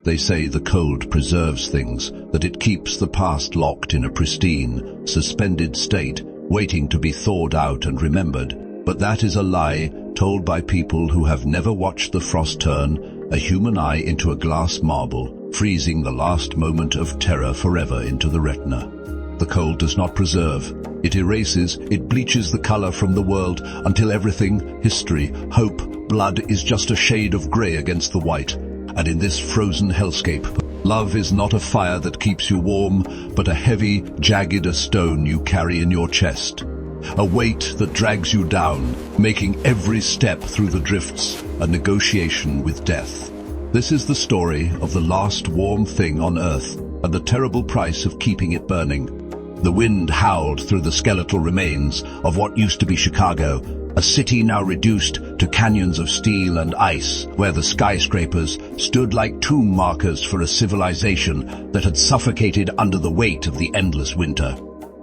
They say the cold preserves things, that it keeps the past locked in a pristine, suspended state, waiting to be thawed out and remembered. But that is a lie told by people who have never watched the frost turn a human eye into a glass marble, freezing the last moment of terror forever into the retina. The cold does not preserve. It erases, it bleaches the color from the world until everything, history, hope, blood is just a shade of gray against the white. And in this frozen hellscape, love is not a fire that keeps you warm, but a heavy, jagged stone you carry in your chest. A weight that drags you down, making every step through the drifts a negotiation with death. This is the story of the last warm thing on Earth and the terrible price of keeping it burning. The wind howled through the skeletal remains of what used to be Chicago, a city now reduced to canyons of steel and ice, where the skyscrapers stood like tomb markers for a civilization that had suffocated under the weight of the endless winter.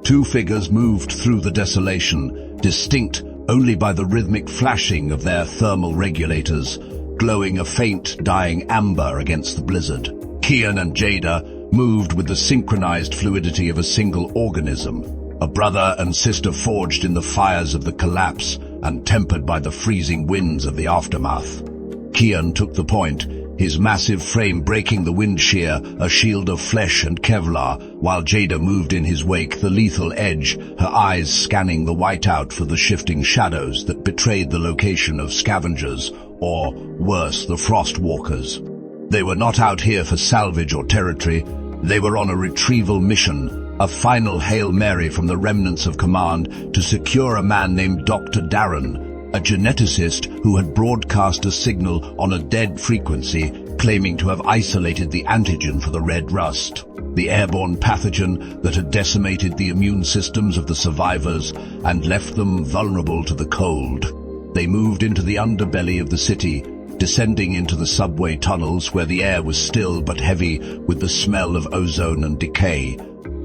Two figures moved through the desolation, distinct only by the rhythmic flashing of their thermal regulators, glowing a faint, dying amber against the blizzard. Kian and Jada moved with the synchronized fluidity of a single organism, a brother and sister forged in the fires of the collapse and tempered by the freezing winds of the aftermath. Kian took the point, his massive frame breaking the wind shear, a shield of flesh and Kevlar, while Jada moved in his wake, the lethal edge, her eyes scanning the whiteout for the shifting shadows that betrayed the location of scavengers, or, worse, the frost walkers. They were not out here for salvage or territory. They were on a retrieval mission, a final Hail Mary from the remnants of command to secure a man named Dr. Darren, a geneticist who had broadcast a signal on a dead frequency claiming to have isolated the antigen for the red rust, the airborne pathogen that had decimated the immune systems of the survivors and left them vulnerable to the cold. They moved into the underbelly of the city, descending into the subway tunnels where the air was still but heavy with the smell of ozone and decay,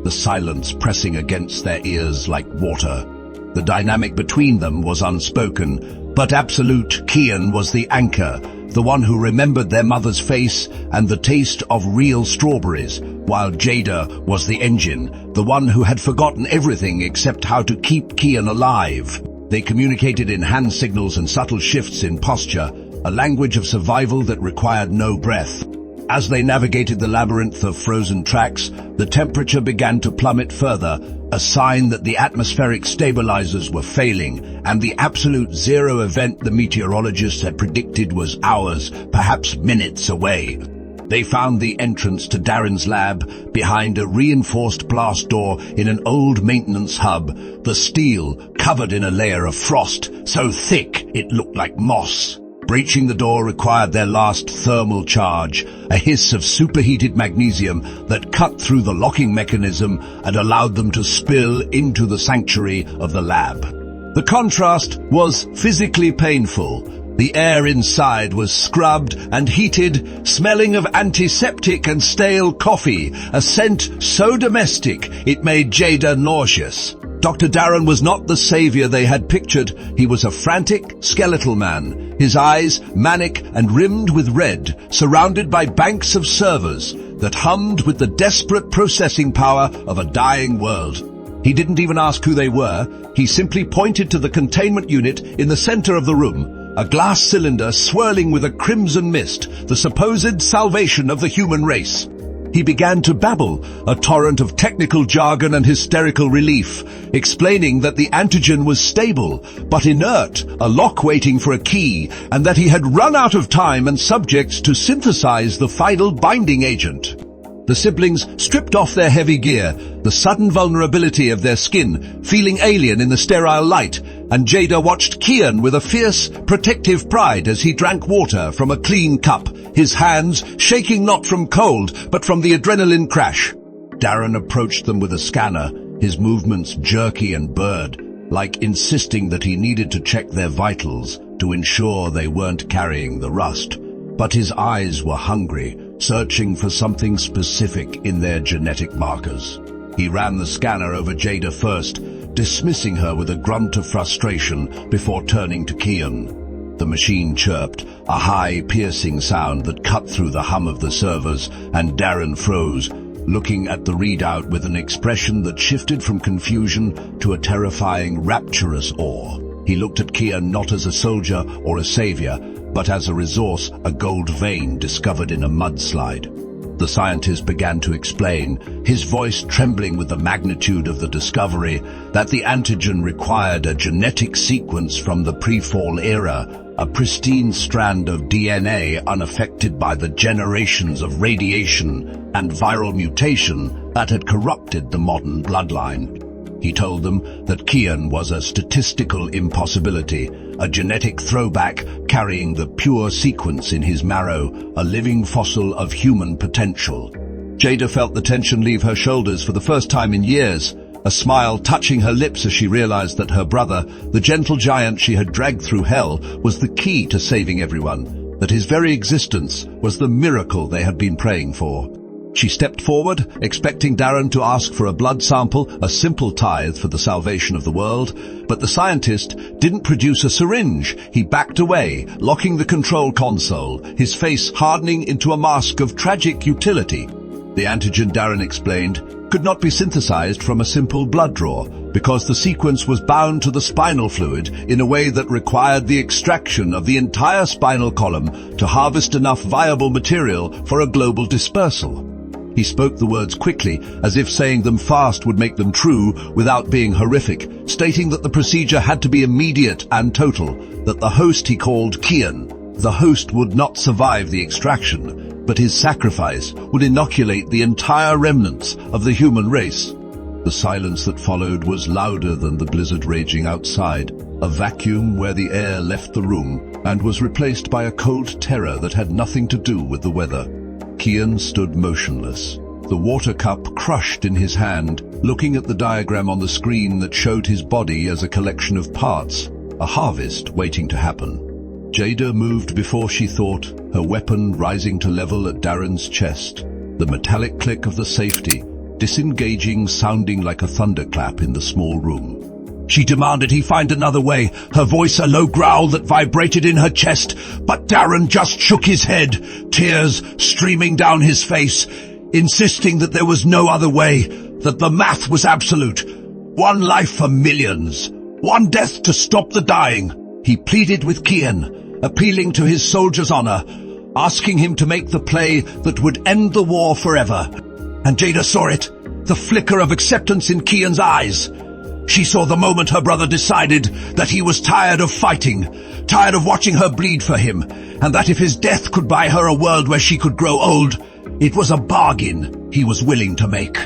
the silence pressing against their ears like water. The dynamic between them was unspoken, but absolute. Kian was the anchor, the one who remembered their mother's face and the taste of real strawberries, while Jada was the engine, the one who had forgotten everything except how to keep Kian alive. They communicated in hand signals and subtle shifts in posture, a language of survival that required no breath. As they navigated the labyrinth of frozen tracks, the temperature began to plummet further, a sign that the atmospheric stabilizers were failing, and the absolute zero event the meteorologists had predicted was hours, perhaps minutes away. They found the entrance to Darren's lab behind a reinforced blast door in an old maintenance hub, the steel covered in a layer of frost, so thick it looked like moss. Breaching the door required their last thermal charge, a hiss of superheated magnesium that cut through the locking mechanism and allowed them to spill into the sanctuary of the lab. The contrast was physically painful. The air inside was scrubbed and heated, smelling of antiseptic and stale coffee, a scent so domestic it made Jada nauseous. Dr. Darren was not the savior they had pictured. He was a frantic, skeletal man, his eyes manic and rimmed with red, surrounded by banks of servers that hummed with the desperate processing power of a dying world. He didn't even ask who they were. He simply pointed to the containment unit in the center of the room, a glass cylinder swirling with a crimson mist, the supposed salvation of the human race. He began to babble, a torrent of technical jargon and hysterical relief, explaining that the antigen was stable, but inert, a lock waiting for a key, and that he had run out of time and subjects to synthesize the final binding agent. The siblings stripped off their heavy gear, the sudden vulnerability of their skin, feeling alien in the sterile light, and Jada watched Kian with a fierce, protective pride as he drank water from a clean cup, his hands shaking not from cold, but from the adrenaline crash. Darren approached them with a scanner, his movements jerky and blurred, like insisting that he needed to check their vitals to ensure they weren't carrying the rust. But his eyes were hungry, searching for something specific in their genetic markers. He ran the scanner over Jada first, dismissing her with a grunt of frustration before turning to Kian. The machine chirped, a high, piercing sound that cut through the hum of the servers, and Darren froze, looking at the readout with an expression that shifted from confusion to a terrifying, rapturous awe. He looked at Kian not as a soldier or a savior, but as a resource, a gold vein discovered in a mudslide. The scientist began to explain, his voice trembling with the magnitude of the discovery, that the antigen required a genetic sequence from the pre-fall era, a pristine strand of DNA unaffected by the generations of radiation and viral mutation that had corrupted the modern bloodline. He told them that Kian was a statistical impossibility, a genetic throwback carrying the pure sequence in his marrow, a living fossil of human potential. Jada felt the tension leave her shoulders for the first time in years, a smile touching her lips as she realized that her brother, the gentle giant she had dragged through hell, was the key to saving everyone, that his very existence was the miracle they had been praying for. She stepped forward, expecting Darren to ask for a blood sample, a simple tithe for the salvation of the world, but the scientist didn't produce a syringe. He backed away, locking the control console, his face hardening into a mask of tragic utility. The antigen, Darren explained, could not be synthesized from a simple blood draw, because the sequence was bound to the spinal fluid in a way that required the extraction of the entire spinal column to harvest enough viable material for a global dispersal. He spoke the words quickly, as if saying them fast would make them true without being horrific, stating that the procedure had to be immediate and total, that the host he called Kian, the host would not survive the extraction, but his sacrifice would inoculate the entire remnants of the human race. The silence that followed was louder than the blizzard raging outside, a vacuum where the air left the room and was replaced by a cold terror that had nothing to do with the weather. Kian stood motionless, the water cup crushed in his hand, looking at the diagram on the screen that showed his body as a collection of parts, a harvest waiting to happen. Jada moved before she thought, her weapon rising to level at Darren's chest, the metallic click of the safety, disengaging, sounding like a thunderclap in the small room. She demanded he find another way, her voice a low growl that vibrated in her chest, but Darren just shook his head, tears streaming down his face, insisting that there was no other way, that the math was absolute. One life for millions, one death to stop the dying. He pleaded with Kian, appealing to his soldier's honor, asking him to make the play that would end the war forever. And Jada saw it, the flicker of acceptance in Kian's eyes. She saw the moment her brother decided that he was tired of fighting, tired of watching her bleed for him, and that if his death could buy her a world where she could grow old, it was a bargain he was willing to make.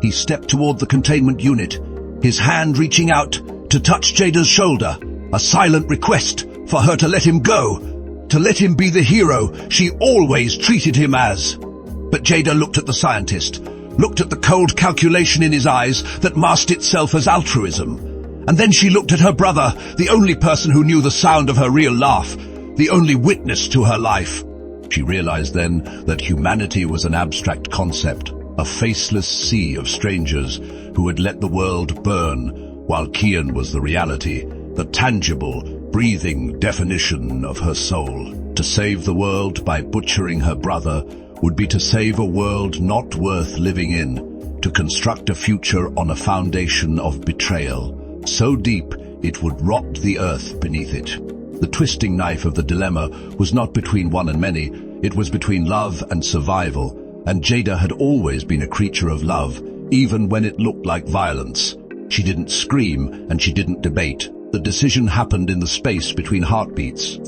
He stepped toward the containment unit, his hand reaching out to touch Jada's shoulder, a silent request for her to let him go, to let him be the hero she always treated him as. But Jada looked at the scientist, looked at the cold calculation in his eyes that masked itself as altruism. And then she looked at her brother, the only person who knew the sound of her real laugh, the only witness to her life. She realized then that humanity was an abstract concept, a faceless sea of strangers who had let the world burn, while Kian was the reality, the tangible, breathing definition of her soul. To save the world by butchering her brother would be to save a world not worth living in, to construct a future on a foundation of betrayal, so deep it would rot the earth beneath it. The twisting knife of the dilemma was not between one and many, it was between love and survival, and Jada had always been a creature of love, even when it looked like violence. She didn't scream and she didn't debate. The decision happened in the space between heartbeats.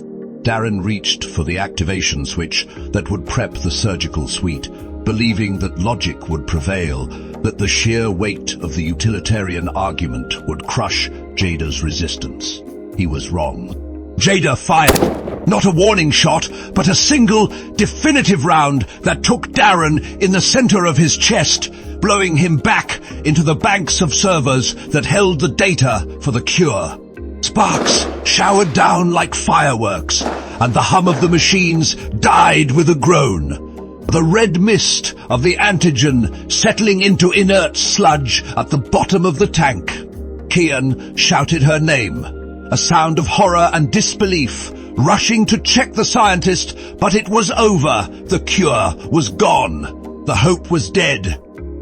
Darren reached for the activation switch that would prep the surgical suite, believing that logic would prevail, that the sheer weight of the utilitarian argument would crush Jada's resistance. He was wrong. Jada fired, not a warning shot, but a single, definitive round that took Darren in the center of his chest, blowing him back into the banks of servers that held the data for the cure. Sparks showered down like fireworks, and the hum of the machines died with a groan. The red mist of the antigen settling into inert sludge at the bottom of the tank. Kian shouted her name, a sound of horror and disbelief rushing to check the scientist, but it was over. The cure was gone. The hope was dead.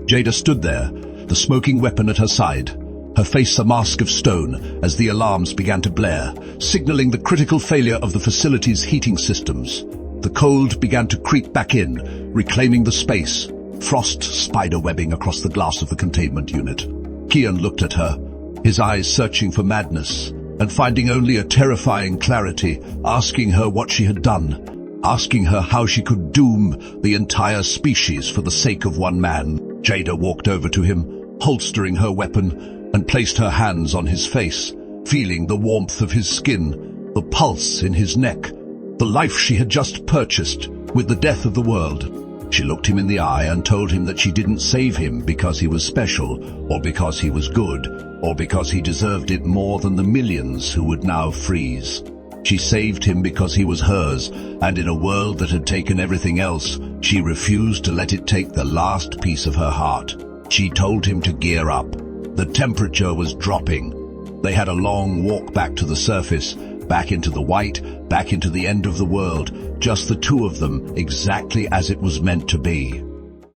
Jada stood there, the smoking weapon at her side, her face a mask of stone as the alarms began to blare, signaling the critical failure of the facility's heating systems. The cold began to creep back in, reclaiming the space, frost spiderwebbing across the glass of the containment unit. Kian looked at her, his eyes searching for madness, and finding only a terrifying clarity, asking her what she had done, asking her how she could doom the entire species for the sake of one man. Jada walked over to him, holstering her weapon, and placed her hands on his face, feeling the warmth of his skin, the pulse in his neck, the life she had just purchased with the death of the world. She looked him in the eye and told him that she didn't save him because he was special, or because he was good, or because he deserved it more than the millions who would now freeze. She saved him because he was hers, and in a world that had taken everything else, she refused to let it take the last piece of her heart. She told him to gear up. The temperature was dropping. They had a long walk back to the surface, back into the white, back into the end of the world, just the two of them, exactly as it was meant to be.